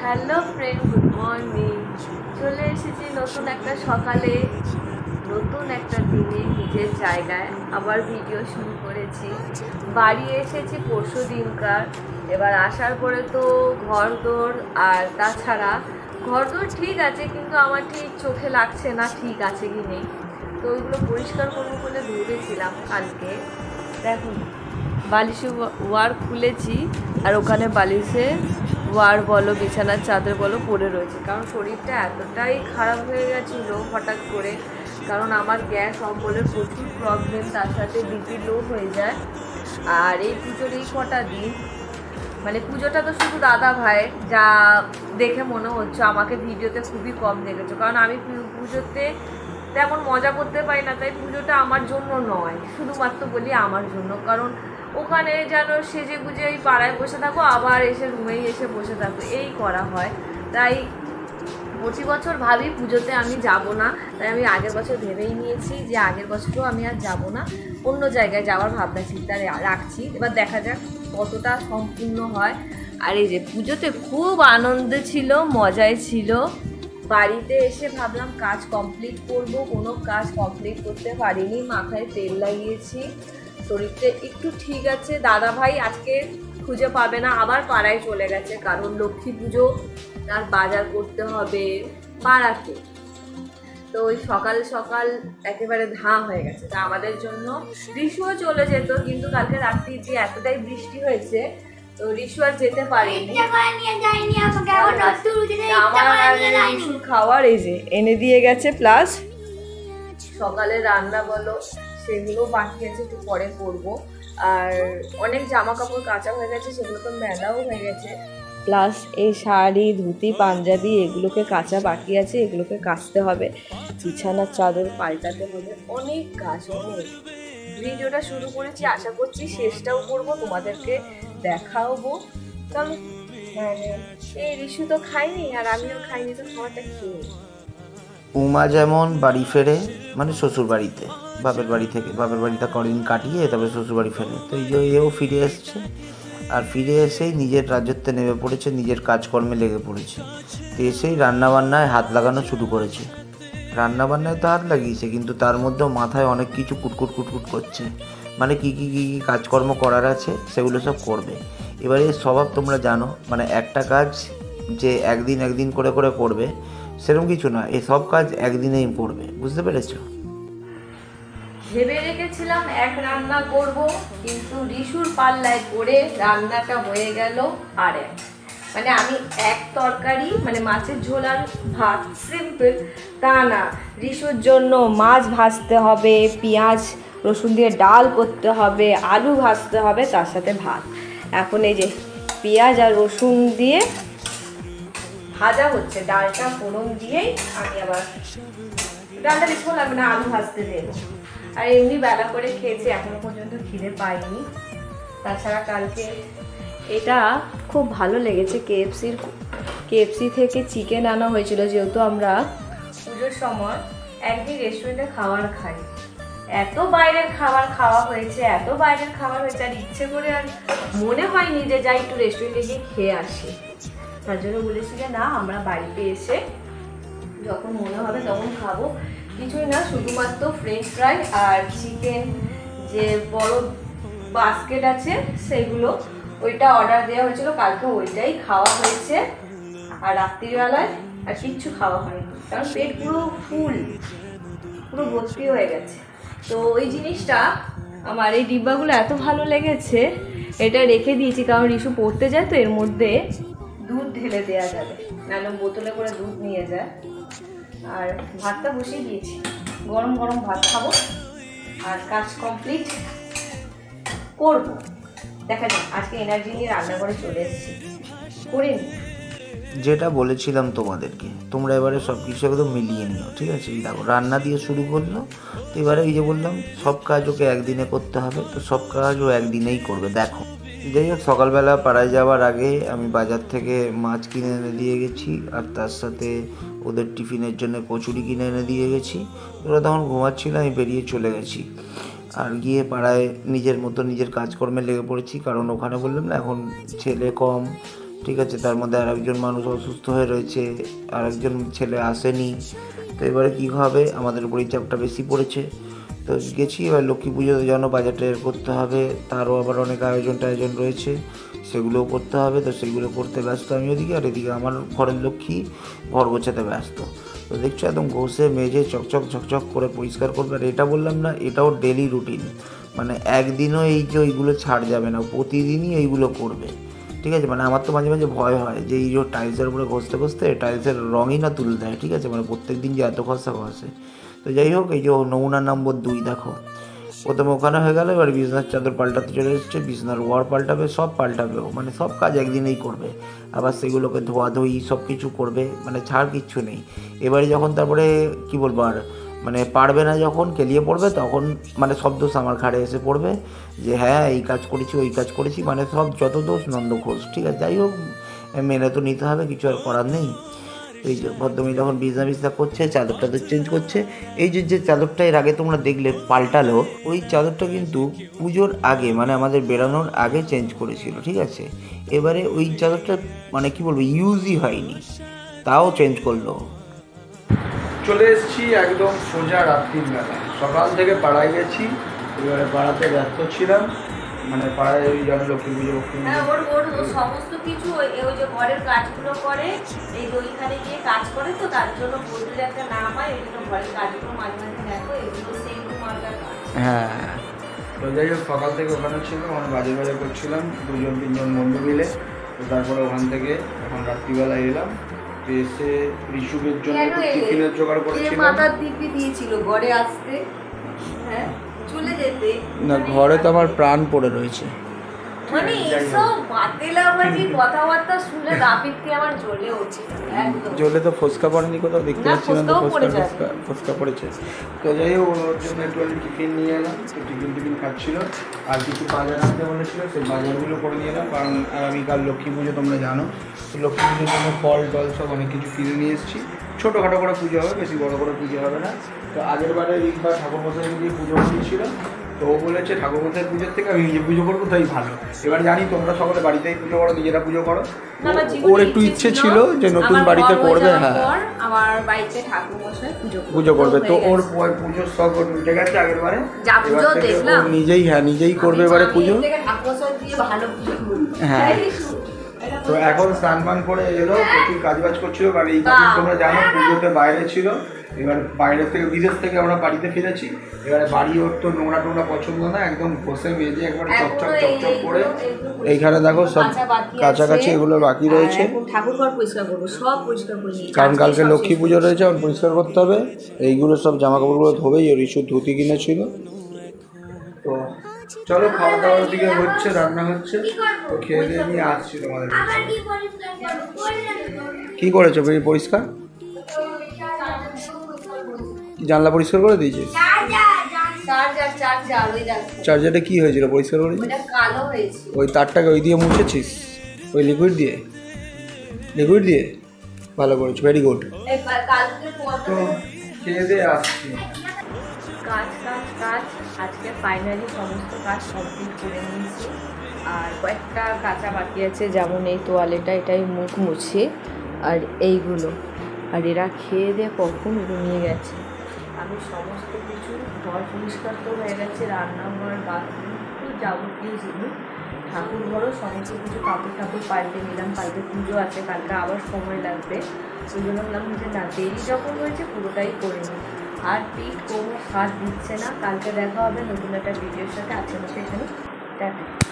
Hello friend, good morning. চলে এসেছি নতুন একটা সকালে, নতুন একটা দিনে নিজের জায়গায় আবার ভিডিও শুরু করেছি। বাড়ি এসেছি পরশু দিনকার। এবার আসার পরে তো ঘরদোর, আর তাছাড়া ঘরদোর ঠিক আছে, কিন্তু আমার ঠিক চোখে লাগছে না ঠিক আছে কি নেই। তো ওইগুলো পরিষ্কার করবো বলে ভেবেছিলাম কালকে। দেখুন, বালিশে ওয়ার খুলেছি, আর ওখানে বালিশে ওয়ার বলো বিছানার চাদর বলো পড়ে রয়েছে, কারণ শরীরটা এতটাই খারাপ হয়ে গেছিলো হঠাৎ করে। কারণ আমার গ্যাস অম্বলের প্রচুর প্রবলেম, তার সাথে বিপি লো হয়ে যায়। আর এই পুজোর এই কটা দিন, মানে পুজোটা তো শুধু দাদা ভাই, যা দেখে মনে হচ্ছে আমাকে ভিডিওতে খুবই কম দেখেছো, কারণ আমি পুজোতে তেমন মজা করতে পারি না। তাই পুজোটা আমার জন্য নয়, শুধুমাত্র বলি আমার জন্য, কারণ ওখানে যেন সেজে গুজে ওই পাড়ায় বসে থাকো, আবার এসে রুমেই এসে বসে থাকো, এই করা হয়। তাই প্রতি বছর ভাবি পুজোতে আমি যাব না, তাই আমি আগের বছর ভেবেই নিয়েছি যে আগের বছরও আমি আর যাব না, অন্য জায়গায় যাওয়ার ভাবনা চিন্তা রাখছি। এবার দেখা যাক কতটা সম্পূর্ণ হয়। আর এই যে পুজোতে খুব আনন্দ ছিল, মজাই ছিল। বাড়িতে এসে ভাবলাম কাজ কমপ্লিট করব, কোনো কাজ কমপ্লিট করতে পারিনি, মাথায় তেল লাগিয়েছি। শরীরটা একটু ঠিক আছে। দাদা ভাই আজকে খুঁজে পাবে না, আবার পাড়ায় চলে গেছে, কারণ লক্ষ্মী পুজো, তার বাজার করতে হবে পাড়াতে। তো ওই সকাল সকাল একেবারে ধাঁ হয়ে গেছে। তা আমাদের জন্য ঋষুও চলে যেত, কিন্তু কালকে রাত্রি যে এতটাই বৃষ্টি হয়েছে, তো ঋষু আর যেতে পারেনি। আমার ঋষুর খাওয়ার এই যে এনে দিয়ে গেছে, প্লাস সকালে রান্না বলো সেগুলো বাকি আছে, একটু পরে করবো। আর অনেক জামা কাপড় কাঁচা হয়ে গেছে, সেগুলো তো মেলাও হয়ে গেছে। প্লাস এই শাড়ি ধুতি পাঞ্জাবি এগুলোকে কাঁচা বাকি আছে, এগুলোকে কাচতে হবে, বিছানার চাদর পাল্টাতে হবে, অনেক কাজ। অনেক ভিডিওটা শুরু করেছি, আশা করছি শেষটাও করবো, তোমাদেরকে দেখাবো। তবে মানে এই ঋষু তো খাইনি আর আমিও খাইনি, তো খাওয়াটা খেয়ে উমা যেমন বাড়ি ফেরে, মানে শ্বশুর বাড়িতে, বাপের বাড়ি থেকে, বাপের বাড়িতে কদিন কাটিয়ে তারপরে শ্বশুর বাড়ি ফেরে, তো এই যে এও ফিরে এসছে। আর ফিরে এসেই নিজের রাজত্বে নেমে পড়েছে, নিজের কাজকর্মে লেগে পড়েছে। তো এসেই রান্নাবান্নায় হাত লাগানো শুরু করেছে। রান্নাবান্নায় তো হাত লাগিয়েছে, কিন্তু তার মধ্যেও মাথায় অনেক কিছু কুটকুট কুটকুট করছে, মানে কী কী কী কী কাজকর্ম করার আছে সেগুলো সব করবে। এবারে স্বভাব তোমরা জানো, মানে একটা কাজ যে একদিন একদিন করে করে করবে সেরকম কিছু না, এই সব কাজ একদিনেই করবে, বুঝতে পেরেছো? ভেবে রেখেছিলাম এক রান্না করব, কিন্তু ঋষুর পাল্লায় পড়ে রান্নাটা হয়ে গেল আর এক। মানে আমি এক তরকারি, মানে মাছের ঝোল আর ভাত সিম্পল, তা না, ঋষুর জন্য মাছ ভাজতে হবে, পেঁয়াজ রসুন দিয়ে ডাল করতে হবে, আলু ভাজতে হবে, তার সাথে ভাত। এখন এই যে পেঁয়াজ আর রসুন দিয়ে ভাজা হচ্ছে, ডালটা ফোড়ন দিয়েই আমি আবার ডালটা বেশি লাগবে না, আলু ভাজতে দেবো। আর এমনি বেলা করে খেয়েছি, এখনো পর্যন্ত খিদে পাইনি। তাছাড়া কালকে এটা খুব ভালো লেগেছে, কেএফসি থেকে চিকেন আনা হয়েছিল, যেহেতু আমরা পুজোর সময় একদিন রেস্টুরেন্টে খাবার খাই। এত বাইরের খাবার খাওয়া হয়েছে, এত বাইরের খাবার হয়েছে, আর ইচ্ছে করে আর মনে হয়নি যে যাই একটু রেস্টুরেন্টে গিয়ে খেয়ে আসি। তার জন্য বলেছি যে না, আমরা বাড়িতে এসে যখন মনে হবে তখন খাবো। কিছুই না, শুধুমাত্র ফ্রেঞ্চ ফ্রাই আর চিকেন যে বড় বাস্কেট আছে সেগুলো, ওইটা অর্ডার দেওয়া হয়েছিল কালকে, ওইটাই খাওয়া হয়েছে। আর রাত্রিবেলায় আর কিচ্ছু খাওয়া হয়নি, কারণ পেট পুরো ফুল, পুরো ভর্তি হয়ে গেছে। তো ওই জিনিসটা আমার, এই ডিব্বাগুলো এত ভালো লেগেছে, এটা রেখে দিয়েছি, কারণ ঋষু পড়তে যায় তো এর মধ্যে দুধ ঢেলে দেওয়া যাবে, নাহলে বোতলে করে দুধ নিয়ে যায়। আর ভাতটা বসিয়ে দিয়েছি, গরম গরম ভাত খাবো আর কাজ কমপ্লিট করবো। দেখা যাক, আজকে এনার্জি নিয়ে রান্নাঘরে চলে এসেছি, করে নিই। যেটা বলেছিলাম তোমাদেরকে, তোমরা এবারে সব কিছু একদম মিলিয়ে নিও, ঠিক আছে? এই দেখো রান্না দিয়ে শুরু করলো, তো এবারে এই যে বললাম সব কাজ ওকে একদিনে করতে হবে, তো সব কাজ ও একদিনেই করবে। দেখো, যাই হোক, সকালবেলা পাড়ায় যাওয়ার আগে আমি বাজার থেকে মাছ কিনে এনে দিয়ে গেছি, আর তার সাথে ওদের টিফিনের জন্য কচুরি কিনে এনে দিয়ে গেছি। ওরা তখন ঘুমাচ্ছিল, আমি বেরিয়ে চলে গেছি, আর গিয়ে পাড়ায় নিজের মতো নিজের কাজকর্মে লেগে পড়েছি। কারণ ওখানে বললাম না, এখন ছেলে কম, ঠিক আছে। তার মধ্যে আর একজন মানুষ অসুস্থ হয়ে রয়েছে, আর একজন ছেলে আসেনি। তো এবারে কী হবে, আমাদের উপরই চাপটা বেশি পড়েছে। তো গেছি, এবার লক্ষ্মী পুজোর জন্য বাজারটা করতে হবে, তারও আবার অনেক আয়োজন রয়েছে, সেগুলোও করতে হবে। তো সেগুলো করতে ব্যস্ত আমি ওদিকে, আর এদিকে আমার ঘরের লক্ষ্মী ঘর গোছাতে ব্যস্ত। তো দেখছো একদম ঘষে মেজে চকচক ঝকঝক করে পরিষ্কার করবে। আর এটা বললাম না, এটাও ডেলি রুটিন, মানে একদিনও এই যে ওইগুলো ছাড় যাবে না, প্রতিদিনই এইগুলো করবে, ঠিক আছে। মানে আমার তো মাঝে মাঝে ভয় হয় যে এই যে টাইলসের উপরে ঘষতে ঘষতে টাইলসের রঙই না তুলে দেয়, ঠিক আছে, মানে প্রত্যেক দিন যে এত ঘষা ঘষে। তো যাই হোক, এই যে নমুনা নম্বর 2 দেখো, প্রথমে ওখানে হয়ে গেল, এবার বিছনার চাদর পাল্টাতে চলে এসছে, বিছনার ওয়ার পাল্টাবে, সব পাল্টাবেও, মানে সব কাজ একদিনেই করবে। আবার সেগুলোকে ধোয়াধুয়ি সব কিছু করবে, মানে ছাড় কিচ্ছু নেই। এবারে যখন তারপরে কি বলবো আর, মানে পারবে না যখন কেলিয়ে পড়বে, তখন মানে সব দোষ আমার ঘাড়ে এসে পড়বে যে হ্যাঁ এই কাজ করেছি ওই কাজ করেছি, মানে সব যত দোষ নন্দ ঘোষ, ঠিক আছে। যাই হোক, মেনে তো নিতে হবে, কিছু আর করার নেই। এই যে ভদ্রমহিলা যখন বিছনা করছে, চাদরটা চেঞ্জ করছে। এই যে চাদরটা এর আগে তোমরা দেখলে পাল্টালো, ওই চাদরটা কিন্তু পুজোর আগে, মানে আমাদের বেরোনোর আগে চেঞ্জ করেছিল, ঠিক আছে। এবারে ওই চাদরটা মানে কি বলবো, ইউজই হয়নি, তাও চেঞ্জ করলো। চলে এসেছি একদম সোজা রাত্রির বেলা, সকাল থেকে পাড়ায় গেছি, এবারে পাড়াতে ব্যস্ত ছিলাম, মানে পাড়ায় ওই যেন লক্ষ্মী পুজো সমস্ত কিছু ওই যে ঘরের কাজগুলো করে, এই যে ওইখানে গিয়ে কাজ করে, তো তার জন্য বদলে একটা নাম হয়, এই জন্য ঘরের কাজগুলো মাঝে মাঝে দেখো, এগুলো সেগুলো মার্কার কাজ। হ্যাঁ, তো যাই হোক সকাল থেকে ওখানে ছিল, মানে বাজার করছিলাম 2-3 বন্ধু মিলে। তো তারপরে ওখান থেকে এখন রাত্রিবেলা এলাম, এসে ঋষুকের জন্য টিফিনের জোগাড় করেছিলাম। মাথার দিব্যি দিয়েছিল ঘরে আসতে, হ্যাঁ চলে যেতে, না ঘরে তো আমার প্রাণ পড়ে রয়েছে, মানে এইসব বাতেলাবাজি কথাবার্তা শুনে রাপিতকে আমার জ্বলে উঠছে একদম। জ্বলে তো ফোসকা পড়েনি, কোথাও দেখতে পাচ্ছি না তো ফোসকা পড়েছে। তো যাই হোক, ওর জন্য একটু টিফিন নিয়ে এলাম, তো টিফিন খাচ্ছিল, আর কিছু বাজার আনতে বলেছিল, সেই বাজারগুলো করে নিয়ে এলাম, কারণ আগামীকাল লক্ষ্মী পুজো তোমরা জানো। তো লক্ষ্মী পুজোর জন্য ফল টল সব অনেক কিছু কিনে নিয়ে এসেছি। ছোটোখাটো করে পুজো হবে, বেশি বড় করে পুজো হবে না। তো আগের বারে এইবার ঠাকুরমশাই দিয়ে পুজো করিয়েছিল, তো ও বলেছে ঠাকুরমশাই পুজোর থেকে আমি নিজে পুজো করবো, তাই ভালো। এবার জানি তোমরা সকলে বাড়িতেই পুজো করো, নিজেরা পুজো করো, ওর একটু ইচ্ছে ছিল যে নতুন বাড়িতে করবে, হ্যাঁ আমার বাড়িতে ঠাকুরমশাই পুজো করবে। তো ওর পুজোর সব উঠে গেছে আগের বারে, নিজেই করবে এবারে পুজো। হ্যাঁ, তো এখন স্নান মান করে এলো, প্রচুর কাজ বাজ করছিল, কারণ এই কাজ তোমরা জানো পুজোতে বাইরে ছিল। এবার বাইরে থেকে বিদেশ থেকে আমরা বাড়িতে ফিরেছি, এবারে বাড়ি ওর তো নোংরা টোংরা পছন্দ না, একদম ঘষে মেজে একবার চকচক করে। এইখানে দেখো সব কাছাকাছি এগুলো বাকি রয়েছে, ঠাকুরঘর পরিষ্কার করবো, সব পরিষ্কার করে নিয়েছি, কারণ কালকে লক্ষ্মী পুজো রয়েছে, এখন পরিষ্কার করতে হবে। এইগুলো সব জামা কাপড়গুলো ধোবেই, ওর ইস্যু ধুতি কিনেছিল। তো চলো, খাওয়া দাওয়ার দিকে হচ্ছে, রান্না হচ্ছে, তো খেয়ে দিয়ে নিয়ে আসছি তোমাদের। কি করেছো পরিষ্কার? জানলা পরিষ্কার করে দিয়েছিস? চার্জারটা কি হয়েছিল পরিষ্কার করেছিস? ওই তারটাকে ওই দিয়ে মুছেছিস, ওই লিকুইড দিয়ে? ভালো করেছো, ভেরি গুড। তো খেয়ে দিয়ে আসছি। কাজ আজকে ফাইনালি সমস্ত কাজ কমপ্লিট করে নিয়েছি, আর কয়েকটা কাঁচা বাকি আছে, যেমন এই তোয়ালেটা, এটাই মুখ মুছে, আর এইগুলো, আর এরা খেয়ে দিয়ে কখন ঘুমিয়ে গেছে। আমি সমস্ত কিছু ঘর পরিষ্কার তো হয়ে গেছে, রান্নাঘর বাথরুম তো যাবতীয় জিনিস, ঠাকুরঘরও সমস্ত কিছু কাপড় পাল্টে নিলাম, কালকে পুজো আছে, কালকে আবার সময় লাগবে, ওই জন্য বললাম যে না, দেরি যখন হয়েছে পুরোটাই করে নিই। আর পিঠ কোমর হাত দিচ্ছে না। কালকে দেখা হবে নতুন একটা ভিডিওর সাথে, আছে মতো এখানে টাটা।